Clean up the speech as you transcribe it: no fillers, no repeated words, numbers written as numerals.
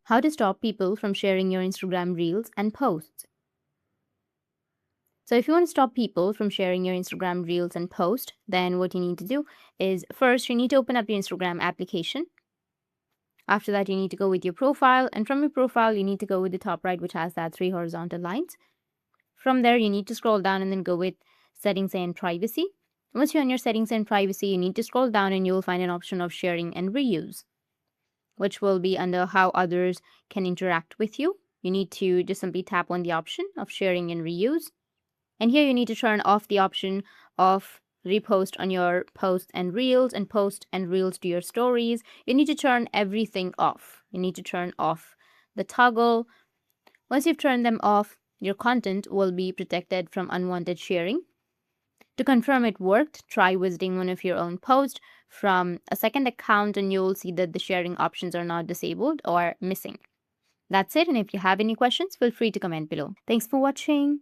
How to stop people from sharing your Instagram reels and posts. So if you want to stop people from sharing your Instagram reels and post, then what you need to do is first you need to open up your Instagram application. After that, you need to go with your profile, and from your profile, you need to go with the top right, which has that 3 horizontal lines. From there, you need to scroll down and then go with settings and privacy. Once you're on your settings and privacy, you need to scroll down and you will find an option of sharing and reuse, which will be under how others can interact with you. You need to just simply tap on the option of sharing and reuse. And here you need to turn off the option of repost on your posts and post and reels to your stories. You need to turn everything off. You need to turn off the toggle. Once you've turned them off, your content will be protected from unwanted sharing. To confirm it worked, try visiting one of your own posts from a second account and you'll see that the sharing options are not disabled or missing. That's it, and if you have any questions, feel free to comment below. Thanks for watching.